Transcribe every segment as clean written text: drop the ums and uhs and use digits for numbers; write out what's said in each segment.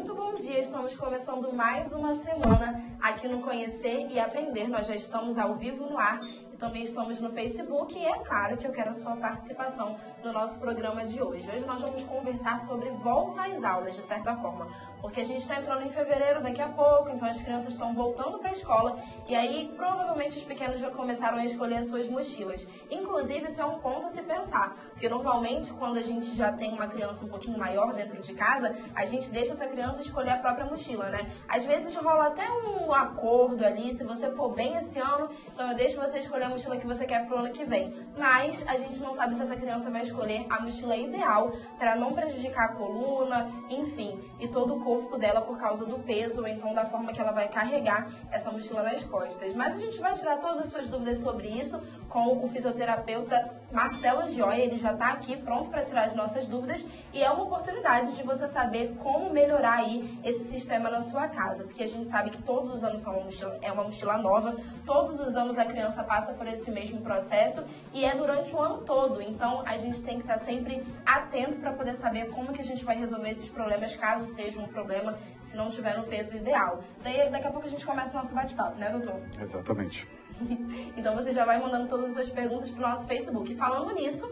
Muito bom dia, estamos começando mais uma semana aqui no Conhecer e Aprender. Nós já estamos ao vivo no ar e também estamos no Facebook e é claro que eu quero a sua participação no nosso programa de hoje. Hoje nós vamos conversar sobre volta às aulas, de certa forma, porque a gente está entrando em fevereiro daqui a pouco, então as crianças estão voltando para a escola e aí provavelmente os pequenos já começaram a escolher as suas mochilas. Inclusive, isso é um ponto a se pensar, porque normalmente quando a gente já tem uma criança um pouquinho maior dentro de casa, a gente deixa essa criança escolher a própria mochila, né? Às vezes rola até um acordo ali, se você for bem esse ano, então eu deixo você escolher a mochila que você quer pro ano que vem. Mas a gente não sabe se essa criança vai escolher a mochila ideal para não prejudicar a coluna, enfim, e todo o corpo dela por causa do peso ou então da forma que ela vai carregar essa mochila nas costas. Mas a gente vai tirar todas as suas dúvidas sobre isso com o fisioterapeuta Marcelo Gioia. Ele já está aqui pronto para tirar as nossas dúvidas e é uma oportunidade de você saber como melhorar aí esse sistema na sua casa, porque a gente sabe que todos os anos é uma mochila nova, todos os anos a criança passa por esse mesmo processo e é durante o ano todo, então a gente tem que estar sempre atento para poder saber como que a gente vai resolver esses problemas, caso seja um problema, se não tiver no peso ideal. Daí, daqui a pouco a gente começa o nosso bate-papo, né, doutor? Exatamente. Então você já vai mandando todas as suas perguntas para o nosso Facebook. E falando nisso,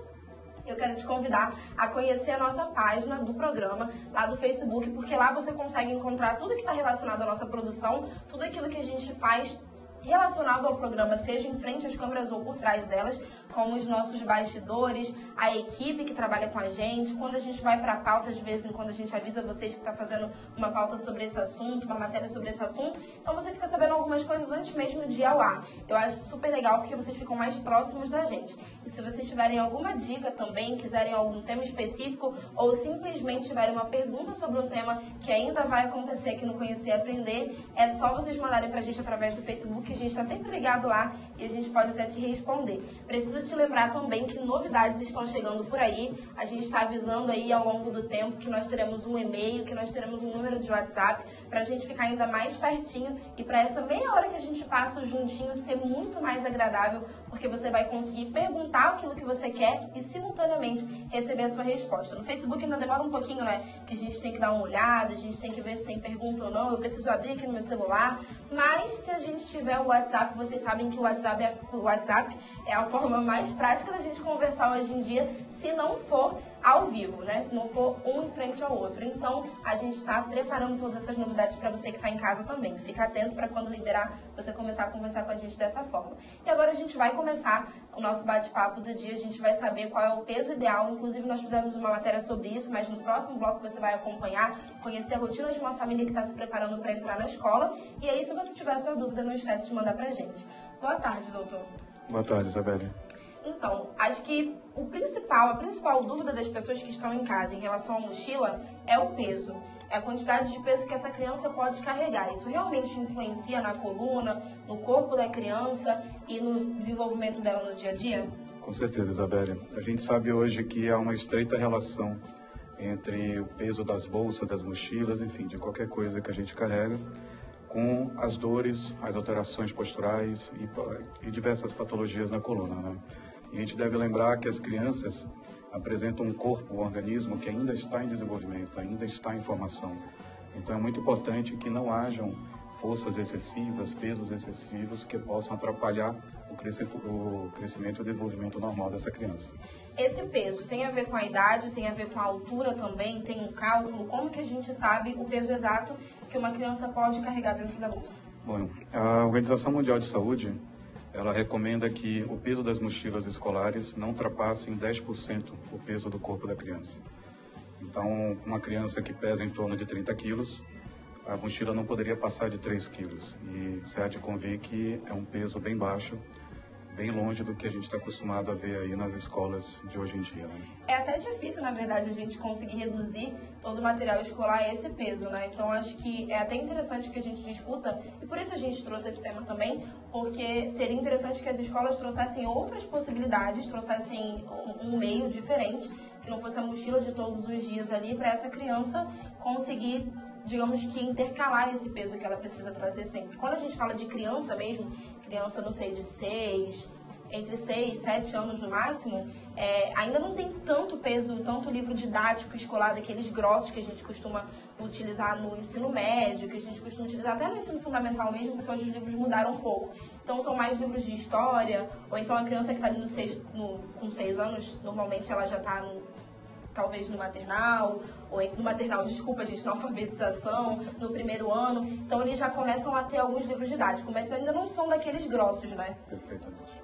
eu quero te convidar a conhecer a nossa página do programa lá do Facebook, porque lá você consegue encontrar tudo que está relacionado à nossa produção, tudo aquilo que a gente faz relacionado ao programa, seja em frente às câmeras ou por trás delas, como os nossos bastidores, a equipe que trabalha com a gente. Quando a gente vai para a pauta, de vez em quando a gente avisa vocês que está fazendo uma pauta sobre esse assunto, uma matéria sobre esse assunto, então você fica sabendo algumas coisas antes mesmo de ir ao ar. Eu acho super legal porque vocês ficam mais próximos da gente. E se vocês tiverem alguma dica também, quiserem algum tema específico ou simplesmente tiverem uma pergunta sobre um tema que ainda vai acontecer aqui no Conhecer e Aprender, é só vocês mandarem para a gente através do Facebook. A gente está sempre ligado lá e a gente pode até te responder. Preciso te lembrar também que novidades estão chegando por aí. A gente está avisando aí ao longo do tempo que nós teremos um e-mail, que nós teremos um número de WhatsApp para a gente ficar ainda mais pertinho e para essa meia hora que a gente passa juntinho ser muito mais agradável, porque você vai conseguir perguntar aquilo que você quer e simultaneamente receber a sua resposta. No Facebook ainda demora um pouquinho, né? Que a gente tem que dar uma olhada, a gente tem que ver se tem pergunta ou não. Eu preciso abrir aqui no meu celular, mas se a gente tiver o WhatsApp, vocês sabem que o WhatsApp é a forma mais prática da gente conversar hoje em dia, se não for ao vivo, né? Se não for um em frente ao outro. Então, a gente está preparando todas essas novidades para você que está em casa também. Fica atento para quando liberar, você começar a conversar com a gente dessa forma. E agora a gente vai começar o nosso bate-papo do dia. A gente vai saber qual é o peso ideal. Inclusive, nós fizemos uma matéria sobre isso, mas no próximo bloco você vai acompanhar, conhecer a rotina de uma família que está se preparando para entrar na escola. E aí, se você tiver a sua dúvida, não esquece de mandar pra gente. Boa tarde, doutor. Boa tarde, Isabelle. Então, acho que a principal dúvida das pessoas que estão em casa em relação à mochila é o peso. É a quantidade de peso que essa criança pode carregar. Isso realmente influencia na coluna, no corpo da criança e no desenvolvimento dela no dia a dia? Com certeza, Isabelle. A gente sabe hoje que há uma estreita relação entre o peso das bolsas, das mochilas, enfim, de qualquer coisa que a gente carrega, com as dores, as alterações posturais e diversas patologias na coluna, né? E a gente deve lembrar que as crianças apresentam um corpo, um organismo que ainda está em desenvolvimento, ainda está em formação. Então é muito importante que não hajam forças excessivas, pesos excessivos que possam atrapalhar o crescimento e o desenvolvimento normal dessa criança. Esse peso tem a ver com a idade, tem a ver com a altura também, tem um cálculo? Como que a gente sabe o peso exato que uma criança pode carregar dentro da bolsa? Bom, a Organização Mundial de Saúde, ela recomenda que o peso das mochilas escolares não ultrapasse em 10% o peso do corpo da criança. Então, uma criança que pesa em torno de 30 quilos, a mochila não poderia passar de 3 quilos. E você há de convir que é um peso bem baixo, bem longe do que a gente está acostumado a ver aí nas escolas de hoje em dia, né? É até difícil, na verdade, a gente conseguir reduzir todo o material escolar a esse peso, né? Então, acho que é até interessante que a gente discuta, e por isso a gente trouxe esse tema também, porque seria interessante que as escolas trouxessem outras possibilidades, trouxessem um meio diferente, que não fosse a mochila de todos os dias ali, para essa criança conseguir, digamos que, intercalar esse peso que ela precisa trazer sempre. Quando a gente fala de criança mesmo, criança, não sei, de 6, entre 6 e 7 anos no máximo, ainda não tem tanto peso, tanto livro didático escolar, daqueles grossos que a gente costuma utilizar no ensino médio, que a gente costuma utilizar até no ensino fundamental mesmo, porque hoje os livros mudaram um pouco. Então são mais livros de história, ou então a criança que está ali com 6 anos, normalmente ela já está talvez no maternal, ou no maternal, desculpa, gente, na alfabetização, no primeiro ano. Então eles já começam a ter alguns livros didáticos, mas ainda não são daqueles grossos, né? Perfeitamente.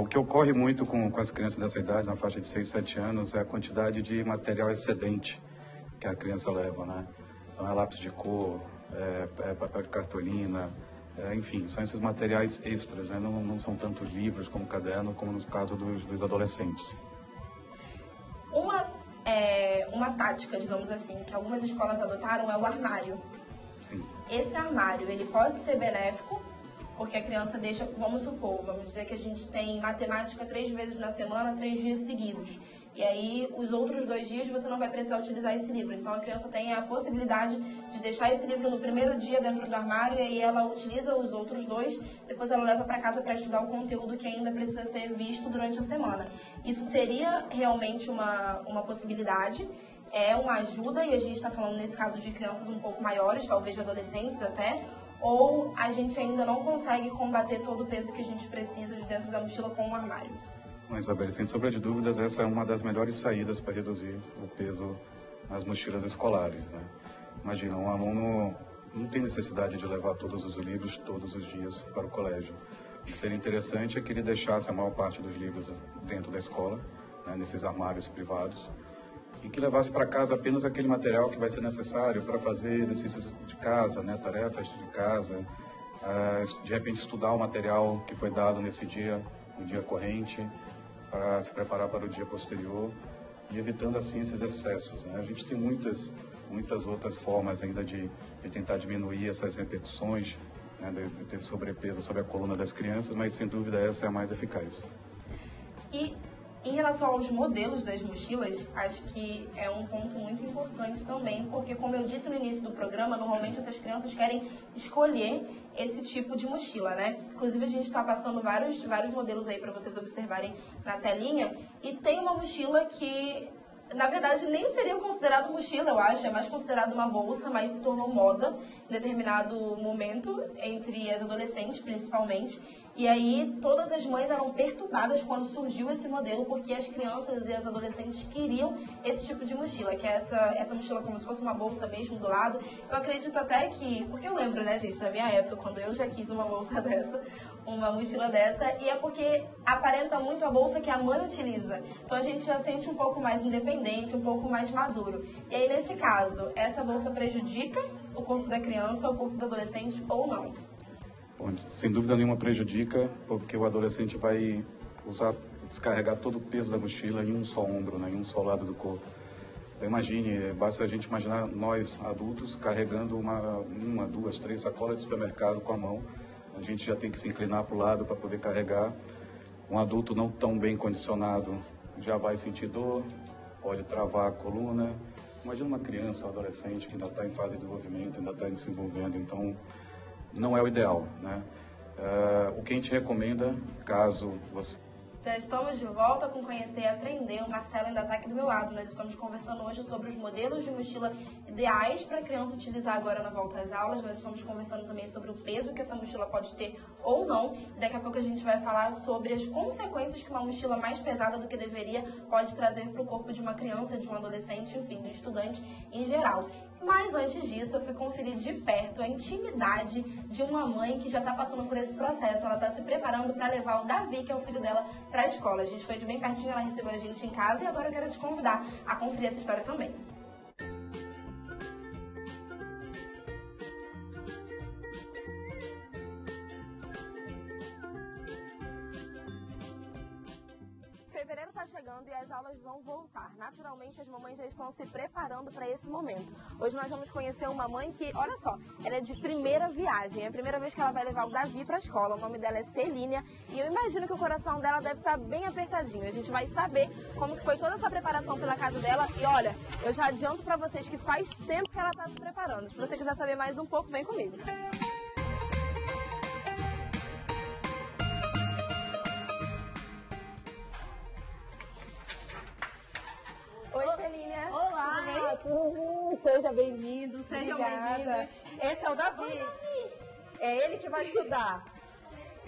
O que ocorre muito com as crianças dessa idade, na faixa de 6, 7 anos, é a quantidade de material excedente que a criança leva, né? Então é lápis de cor, papel de cartolina, enfim, são esses materiais extras, né? Não são tanto livros como caderno, como no caso dos adolescentes. Uma tática, digamos assim, que algumas escolas adotaram é o armário. Sim. Esse armário, ele pode ser benéfico, porque a criança deixa, vamos dizer que a gente tem matemática 3 vezes na semana, 3 dias seguidos. E aí, os outros 2 dias você não vai precisar utilizar esse livro. Então, a criança tem a possibilidade de deixar esse livro no primeiro dia dentro do armário, e aí ela utiliza os outros 2, depois ela leva para casa para estudar o conteúdo que ainda precisa ser visto durante a semana. Isso seria realmente uma possibilidade, é uma ajuda, e a gente está falando nesse caso de crianças um pouco maiores, talvez de adolescentes até, ou a gente ainda não consegue combater todo o peso que a gente precisa de dentro da mochila com um armário. Mas, Isabel, sem sombra de dúvidas, essa é uma das melhores saídas para reduzir o peso nas mochilas escolares, né? Imagina, um aluno não tem necessidade de levar todos os livros todos os dias para o colégio. O que seria interessante é que ele deixasse a maior parte dos livros dentro da escola, né, nesses armários privados, e que levasse para casa apenas aquele material que vai ser necessário para fazer exercícios de casa, né, tarefas de casa, de repente estudar o material que foi dado nesse dia, no dia corrente, para se preparar para o dia posterior, e evitando assim esses excessos, né? A gente tem muitas outras formas ainda de tentar diminuir essas repetições, né, de ter sobrepeso sobre a coluna das crianças, mas sem dúvida essa é a mais eficaz. E em relação aos modelos das mochilas, acho que é um ponto muito importante também, porque como eu disse no início do programa, normalmente essas crianças querem escolher esse tipo de mochila, né? Inclusive a gente está passando vários modelos aí para vocês observarem na telinha, e tem uma mochila que, na verdade, nem seria considerado mochila, eu acho, é mais considerado uma bolsa, mas se tornou moda em determinado momento, entre as adolescentes principalmente. E aí, todas as mães eram perturbadas quando surgiu esse modelo, porque as crianças e as adolescentes queriam esse tipo de mochila, que é essa mochila como se fosse uma bolsa mesmo do lado. Eu acredito até que, porque eu lembro, né, gente, da minha época, quando eu já quis uma bolsa dessa, uma mochila dessa, e é porque aparenta muito a bolsa que a mãe utiliza. Então, a gente já sente um pouco mais independente, um pouco mais maduro. E aí, nesse caso, essa bolsa prejudica o corpo da criança, o corpo do adolescente ou não? Bom, sem dúvida nenhuma prejudica, porque o adolescente vai descarregar todo o peso da mochila em um só ombro, né, em um só lado do corpo. Então imagine, basta a gente imaginar nós adultos carregando uma, 2, 3 sacolas de supermercado com a mão. A gente já tem que se inclinar para o lado para poder carregar. Um adulto não tão bem condicionado já vai sentir dor, pode travar a coluna. Imagina uma criança, um adolescente que ainda está em fase de desenvolvimento, ainda está se desenvolvendo, então não é o ideal, né? O que a gente recomenda, caso você... Já estamos de volta com Conhecer e Aprender. O Marcelo ainda está aqui do meu lado. Nós estamos conversando hoje sobre os modelos de mochila ideais para a criança utilizar agora na volta às aulas. Nós estamos conversando também sobre o peso que essa mochila pode ter ou não. E daqui a pouco a gente vai falar sobre as consequências que uma mochila mais pesada do que deveria pode trazer para o corpo de uma criança, de um adolescente, enfim, do estudante em geral. Mas antes disso, eu fui conferir de perto a intimidade de uma mãe que já está passando por esse processo. Ela está se preparando para levar o Davi, que é o filho dela, para a escola. A gente foi de bem pertinho, ela recebeu a gente em casa e agora eu quero te convidar a conferir essa história também. Fevereiro está chegando e as aulas vão voltar. Naturalmente, as mamães já estão se preparando para esse momento. Hoje nós vamos conhecer uma mãe que, olha só, ela é de primeira viagem. É a primeira vez que ela vai levar o Davi para a escola. O nome dela é Celínia e eu imagino que o coração dela deve estar bem apertadinho. A gente vai saber como que foi toda essa preparação pela casa dela. E olha, eu já adianto para vocês que faz tempo que ela está se preparando. Se você quiser saber mais um pouco, vem comigo. Seja bem-vindo, seja bem-vindo. Esse é o Davi. Oi, Davi. É ele que vai estudar.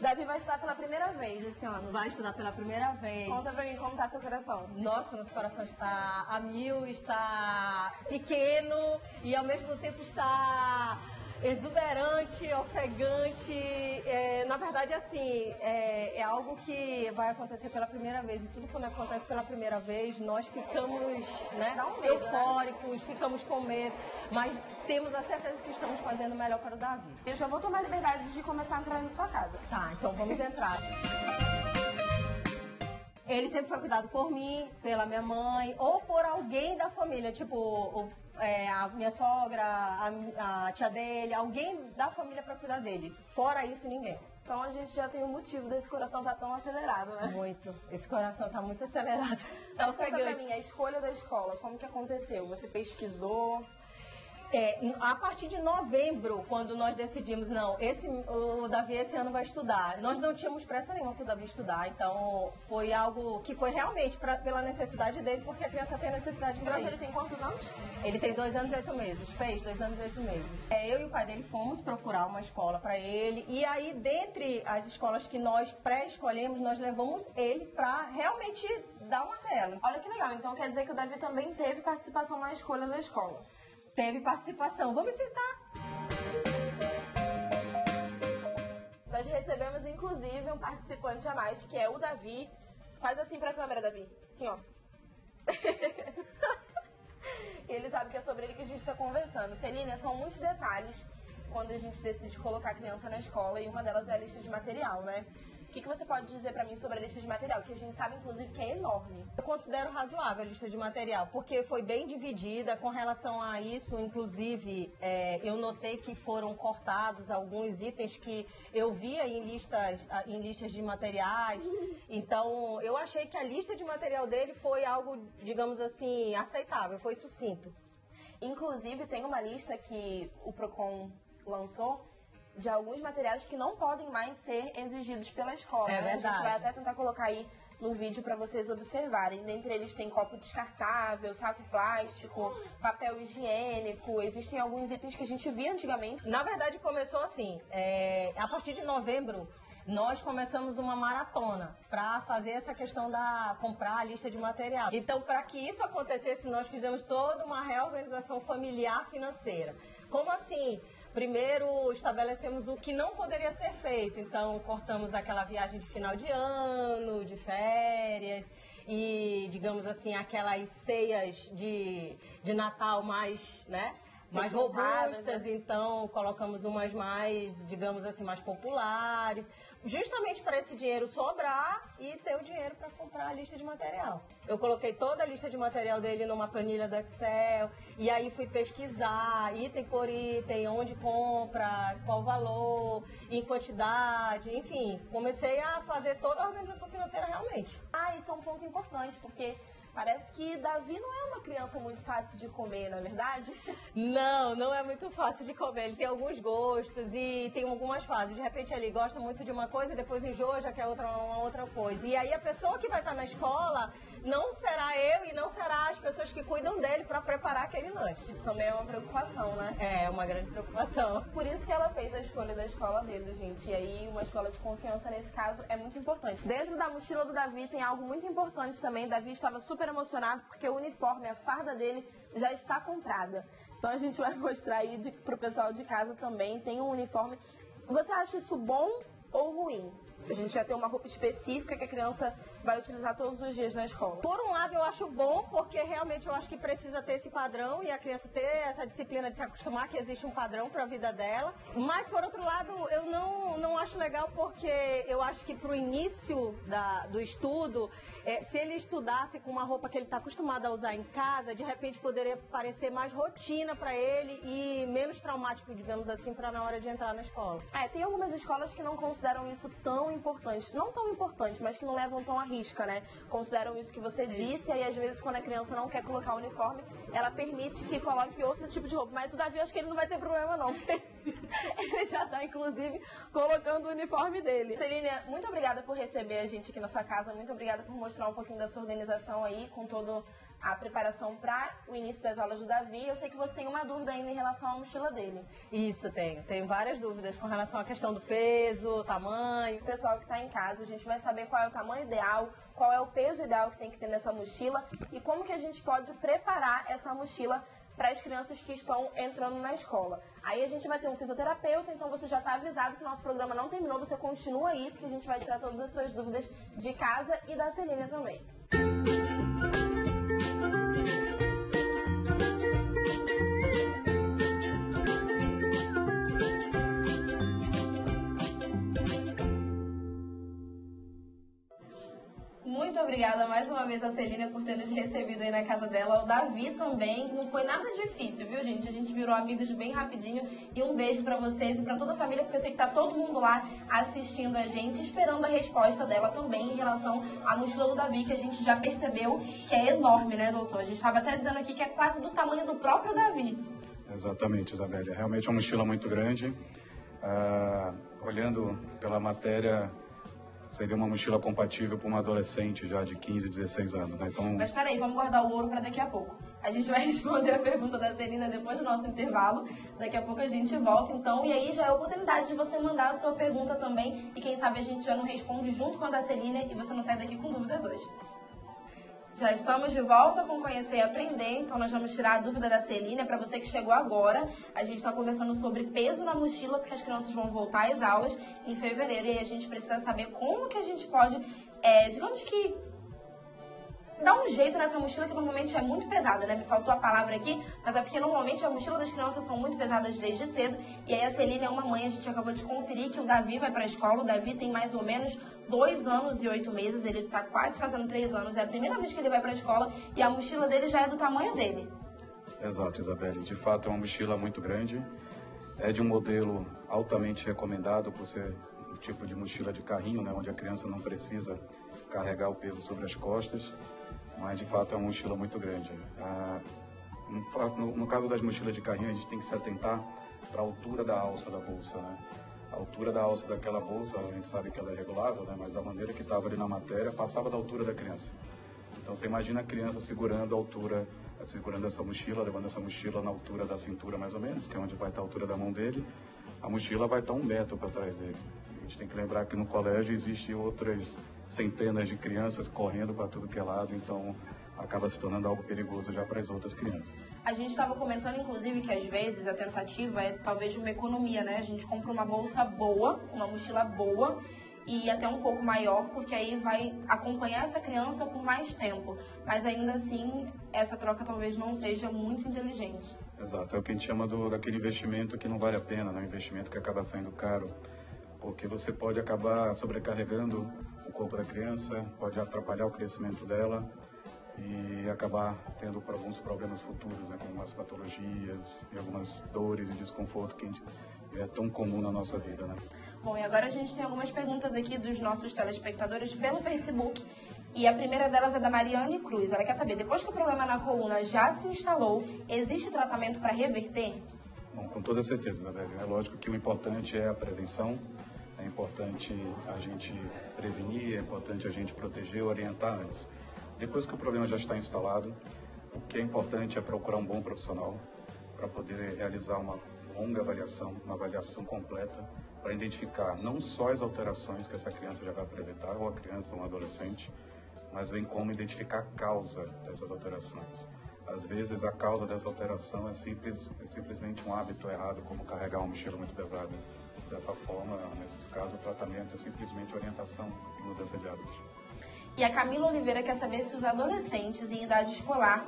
Davi vai estudar pela primeira vez esse ano. Vai estudar pela primeira vez. Conta pra mim como tá seu coração. Nossa, nosso coração está a mil, está pequeno e ao mesmo tempo está exuberante, ofegante. Na verdade, assim, é algo que vai acontecer pela primeira vez. E tudo quando acontece pela primeira vez, nós ficamos, né, Dá um medo, eufóricos, ficamos com medo. Mas temos a certeza que estamos fazendo o melhor para o Davi. Eu já vou tomar liberdade de começar a entrar na sua casa. Tá, então vamos entrar. Ele sempre foi cuidado por mim, pela minha mãe ou por alguém da família, tipo a minha sogra, a tia dele, alguém da família para cuidar dele. Fora isso, ninguém. Então a gente já tem um motivo desse coração estar tão acelerado, né? Muito. Esse coração tá muito acelerado. Mas conta pra mim, a escolha da escola, como que aconteceu? Você pesquisou? A partir de novembro, quando nós decidimos, não, o Davi esse ano vai estudar. Nós não tínhamos pressa nenhuma para o Davi estudar, então foi algo que foi realmente pela necessidade dele, porque a criança tem necessidade de E hoje ele tem quantos anos? Ele tem 2 anos e 8 meses, fez 2 anos e 8 meses. Eu e o pai dele fomos procurar uma escola para ele, e aí dentre as escolas que nós pré-escolhemos, nós levamos ele para realmente dar uma tela. Olha que legal, então quer dizer que o Davi também teve participação na escolha da escola. Teve participação. Vamos sentar. Nós recebemos, inclusive, um participante a mais, que é o Davi. Faz assim pra câmera, Davi. Assim, ó. E ele sabe que é sobre ele que a gente está conversando. Celina, são muitos detalhes quando a gente decide colocar a criança na escola, e uma delas é a lista de material, né? O que você pode dizer pra mim sobre a lista de material? Que a gente sabe, inclusive, que é enorme. Eu considero razoável a lista de material, porque foi bem dividida com relação a isso. Inclusive, eu notei que foram cortados alguns itens que eu via em listas de materiais. Então, eu achei que a lista de material dele foi algo, digamos assim, aceitável, foi sucinto. Inclusive, tem uma lista que o Procon lançou de alguns materiais que não podem mais ser exigidos pela escola. É né? verdade. A gente vai até tentar colocar aí no vídeo para vocês observarem. Dentre eles tem copo descartável, saco plástico, papel higiênico. Existem alguns itens que a gente via antigamente. Na verdade, começou assim, a partir de novembro, nós começamos uma maratona para fazer essa questão comprar a lista de material. Então, para que isso acontecesse, nós fizemos toda uma reorganização familiar financeira. Como assim? Primeiro, estabelecemos o que não poderia ser feito. Então, cortamos aquela viagem de final de ano, de férias e, digamos assim, aquelas ceias de Natal mais, né? Mais robustas, né? Então colocamos umas mais, digamos assim, mais populares, justamente para esse dinheiro sobrar e ter o dinheiro para comprar a lista de material. Eu coloquei toda a lista de material dele numa planilha do Excel e aí fui pesquisar item por item, onde compra, qual valor, em quantidade, enfim, comecei a fazer toda a organização financeira realmente. Isso é um ponto importante, porque parece que Davi não é uma criança muito fácil de comer, não é verdade? Não é muito fácil de comer. Ele tem alguns gostos e tem algumas fases. De repente ele gosta muito de uma coisa e depois enjoa, já quer uma outra coisa. E aí a pessoa que vai estar na escola não será eu e não será as pessoas que cuidam dele para preparar aquele lanche. Isso também é uma preocupação, né? É uma grande preocupação. Por isso que ela fez a escolha da escola dele, gente. E aí uma escola de confiança nesse caso é muito importante. Dentro da mochila do Davi tem algo muito importante também. Davi estava super emocionado porque o uniforme, a farda dele já está comprada. Então a gente vai mostrar aí pro pessoal de casa também. Tem um uniforme. Você acha isso bom ou ruim? A gente já tem uma roupa específica que a criança vai utilizar todos os dias na escola. Por um lado, eu acho bom, porque realmente eu acho que precisa ter esse padrão e a criança ter essa disciplina de se acostumar que existe um padrão para a vida dela. Mas, por outro lado, eu não acho legal, porque eu acho que para o início do estudo, se ele estudasse com uma roupa que ele está acostumado a usar em casa, de repente poderia parecer mais rotina para ele e menos traumático, digamos assim, para na hora de entrar na escola. Tem algumas escolas que não consideram isso tão importante, não tão importante, mas que não levam tão à risca, né? Consideram isso que você disse, e aí às vezes quando a criança não quer colocar o uniforme, ela permite que coloque outro tipo de roupa. Mas o Davi, acho que ele não vai ter problema não, porque ele já tá, inclusive, colocando o uniforme dele. Celina, muito obrigada por receber a gente aqui na sua casa, muito obrigada por mostrar um pouquinho da sua organização aí, com todo a preparação para o início das aulas do Davi. Eu sei que você tem uma dúvida ainda em relação à mochila dele. Isso, tenho várias dúvidas com relação à questão do peso, tamanho. O pessoal que está em casa, a gente vai saber qual é o tamanho ideal, qual é o peso ideal que tem que ter nessa mochila e como que a gente pode preparar essa mochila para as crianças que estão entrando na escola. Aí a gente vai ter um fisioterapeuta, então você já está avisado que o nosso programa não terminou, você continua aí, porque a gente vai tirar todas as suas dúvidas de casa e da Celina também. Muito obrigada mais uma vez a Celina por ter nos recebido aí na casa dela. O Davi também. Não foi nada difícil, viu, gente? A gente virou amigos bem rapidinho. E um beijo pra vocês e pra toda a família, porque eu sei que tá todo mundo lá assistindo a gente, esperando a resposta dela também em relação à mochila do Davi, que a gente já percebeu que é enorme, né, doutor? A gente estava até dizendo aqui que é quase do tamanho do próprio Davi. Exatamente, Isabelle. É realmente uma mochila muito grande. Olhando pela matéria, seria uma mochila compatível para uma adolescente já de 15, 16 anos, né? Então... Mas peraí, vamos guardar o ouro para daqui a pouco. A gente vai responder a pergunta da Celina depois do nosso intervalo. Daqui a pouco a gente volta, então. E aí já é a oportunidade de você mandar a sua pergunta também. E quem sabe a gente já não responde junto com a da Celina e você não sai daqui com dúvidas hoje. Já estamos de volta com Conhecer e Aprender, então nós vamos tirar a dúvida da Celina. Para você que chegou agora, a gente está conversando sobre peso na mochila, porque as crianças vão voltar às aulas em fevereiro, e aí a gente precisa saber como que a gente pode, digamos que, dar um jeito nessa mochila que normalmente é muito pesada, né? Me faltou a palavra aqui, mas é porque normalmente a mochila das crianças são muito pesadas desde cedo. E aí a Celina é uma mãe, a gente acabou de conferir que o Davi vai para a escola. O Davi tem mais ou menos 2 anos e 8 meses, ele está quase fazendo 3 anos. É a primeira vez que ele vai para a escola e a mochila dele já é do tamanho dele. Exato, Isabelle. De fato é uma mochila muito grande. É de um modelo altamente recomendado por ser um tipo de mochila de carrinho, né? Onde a criança não precisa carregar o peso sobre as costas. Mas, de fato, é uma mochila muito grande. No caso das mochilas de carrinho, a gente tem que se atentar para a altura da alça da bolsa, né? A altura da alça daquela bolsa, a gente sabe que ela é regulável, né? Mas a maneira que estava ali na matéria passava da altura da criança. Então, você imagina a criança segurando essa mochila, levando essa mochila na altura da cintura, mais ou menos, que é onde vai estar a altura da mão dele. A mochila vai estar 1 metro para trás dele. A gente tem que lembrar que no colégio existem outras centenas de crianças correndo para tudo que é lado, então acaba se tornando algo perigoso já para as outras crianças. A gente estava comentando, inclusive, que às vezes a tentativa é talvez de uma economia, né? A gente compra uma bolsa boa, uma mochila boa e até um pouco maior, porque aí vai acompanhar essa criança por mais tempo. Mas ainda assim, essa troca talvez não seja muito inteligente. Exato, é o que a gente chama daquele investimento que não vale a pena, né? Um investimento que acaba saindo caro, porque você pode acabar sobrecarregando o corpo da criança, pode atrapalhar o crescimento dela e acabar tendo alguns problemas futuros, né, como as patologias e algumas dores e desconforto que é tão comum na nossa vida, né? Bom, e agora a gente tem algumas perguntas aqui dos nossos telespectadores pelo Facebook. E a primeira delas é da Mariane Cruz. Ela quer saber, depois que o problema na coluna já se instalou, existe tratamento para reverter? Bom, com toda certeza, Isabelle. É lógico que o importante é a prevenção. É importante a gente prevenir, é importante a gente proteger, orientar antes. Depois que o problema já está instalado, o que é importante é procurar um bom profissional para poder realizar uma longa avaliação, uma avaliação completa, para identificar não só as alterações que essa criança já vai apresentar, ou a criança ou um adolescente, mas bem como identificar a causa dessas alterações. Às vezes a causa dessa alteração é simplesmente um hábito errado, como carregar uma mochila muito pesada. Dessa forma, nesses casos, o tratamento é simplesmente orientação e mudança de hábitos. E a Camila Oliveira quer saber se os adolescentes em idade escolar,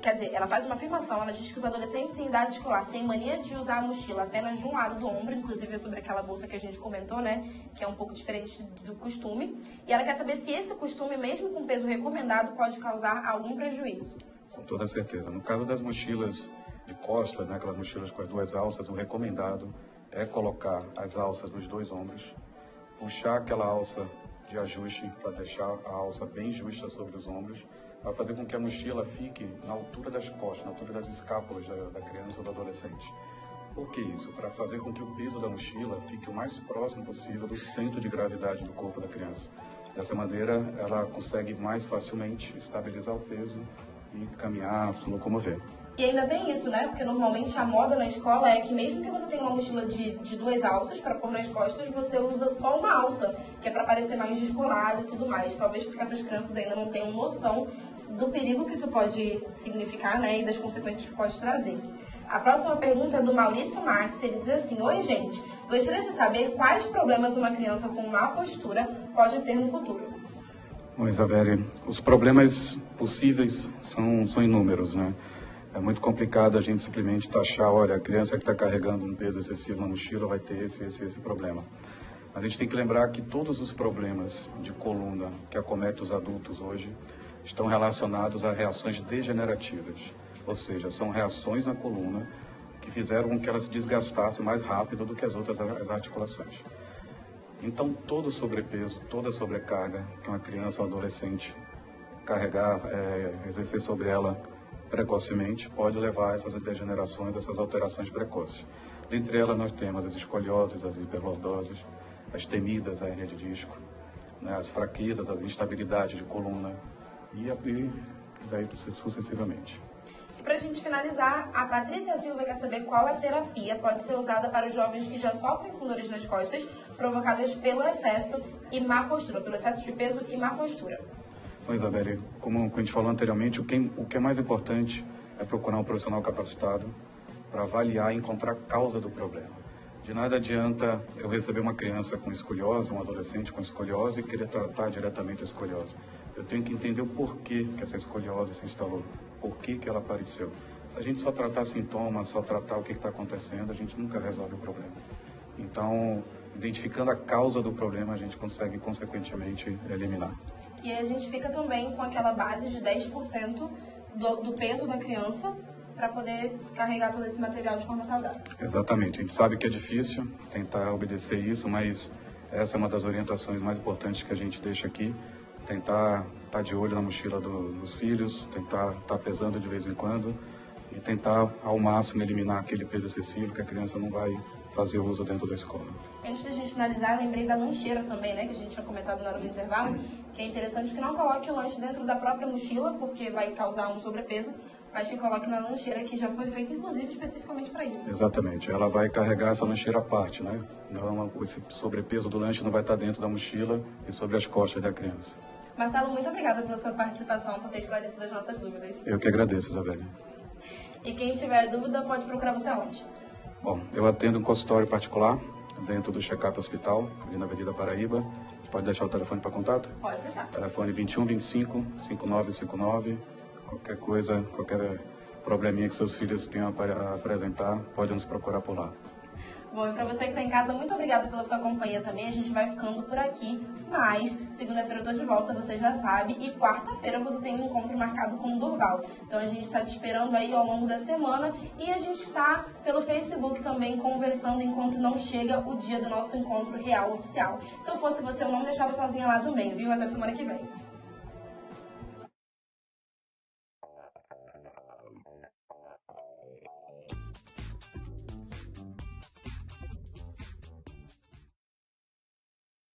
quer dizer, ela faz uma afirmação, ela diz que os adolescentes em idade escolar têm mania de usar a mochila apenas de um lado do ombro, inclusive é sobre aquela bolsa que a gente comentou, né, que é um pouco diferente do costume. E ela quer saber se esse costume, mesmo com peso recomendado, pode causar algum prejuízo. Com toda certeza. No caso das mochilas de costas, né, aquelas mochilas com as 2 alças, o recomendado é colocar as alças nos 2 ombros, puxar aquela alça de ajuste para deixar a alça bem justa sobre os ombros, vai fazer com que a mochila fique na altura das costas, na altura das escápulas da criança ou do adolescente. Por que isso? Para fazer com que o peso da mochila fique o mais próximo possível do centro de gravidade do corpo da criança. Dessa maneira, ela consegue mais facilmente estabilizar o peso e caminhar, se locomover. E ainda tem isso, né? Porque normalmente a moda na escola é que mesmo que você tenha uma mochila de 2 alças para pôr nas costas, você usa só uma alça, que é para parecer mais descolado e tudo mais. Talvez porque essas crianças ainda não tenham noção do perigo que isso pode significar, né? E das consequências que pode trazer. A próxima pergunta é do Maurício Max. Ele diz assim: oi, gente, gostaria de saber quais problemas uma criança com má postura pode ter no futuro. Bom, Isabelle, os problemas possíveis são inúmeros, né? É muito complicado a gente simplesmente taxar, olha, a criança que está carregando um peso excessivo na mochila vai ter esse problema. A gente tem que lembrar que todos os problemas de coluna que acometem os adultos hoje estão relacionados a reações degenerativas, ou seja, são reações na coluna que fizeram com que ela se desgastasse mais rápido do que as outras articulações. Então, todo sobrepeso, toda sobrecarga que uma criança ou adolescente carregar, exercer sobre ela precocemente, pode levar a essas degenerações, essas alterações precoces. Dentre elas, nós temos as escolioses, as hiperlordoses, as temidas, a hérnia de disco, né, as fraquezas, as instabilidades de coluna e daí sucessivamente. E para a gente finalizar, a Patrícia Silva quer saber qual a terapia pode ser usada para os jovens que já sofrem com dores nas costas provocadas pelo excesso e má postura, pelo excesso de peso e má postura. Bom, Isabelle, como a gente falou anteriormente, o que é mais importante é procurar um profissional capacitado para avaliar e encontrar a causa do problema. De nada adianta eu receber uma criança com escoliose, um adolescente com escoliose e querer tratar diretamente a escoliose. Eu tenho que entender o porquê que essa escoliose se instalou, por que ela apareceu. Se a gente só tratar sintomas, só tratar o que está acontecendo, a gente nunca resolve o problema. Então, identificando a causa do problema, a gente consegue, consequentemente, eliminar. E aí a gente fica também com aquela base de 10% do peso da criança para poder carregar todo esse material de forma saudável. Exatamente. A gente sabe que é difícil tentar obedecer isso, mas essa é uma das orientações mais importantes que a gente deixa aqui. Tentar estar de olho na mochila dos filhos, tentar estar pesando de vez em quando e tentar ao máximo eliminar aquele peso excessivo que a criança não vai fazer uso dentro da escola. Antes da gente finalizar, lembrei da lancheira também, né, que a gente tinha comentado na hora do intervalo, que é interessante que não coloque o lanche dentro da própria mochila, porque vai causar um sobrepeso, mas que coloque na lancheira, que já foi feita, inclusive, especificamente para isso. Exatamente. Ela vai carregar essa lancheira à parte, né? Então, esse sobrepeso do lanche não vai estar dentro da mochila e sobre as costas da criança. Marcelo, muito obrigada pela sua participação, por ter esclarecido as nossas dúvidas. Eu que agradeço, Isabelle. E quem tiver dúvida, pode procurar você aonde? Bom, eu atendo um consultório particular, dentro do Check-up Hospital, ali na Avenida Paraíba. Pode deixar o telefone para contato? Pode deixar. Telefone 2125-5959. Qualquer coisa, qualquer probleminha que seus filhos tenham a apresentar, pode nos procurar por lá. Bom, e para você que está em casa, muito obrigada pela sua companhia também. A gente vai ficando por aqui, mas segunda-feira eu tô de volta, você já sabe, e quarta-feira você tem um encontro marcado com o Durval. Então a gente está te esperando aí ao longo da semana e a gente está pelo Facebook também conversando enquanto não chega o dia do nosso encontro real oficial. Se eu fosse você, eu não deixava sozinha lá também, viu? Até semana que vem.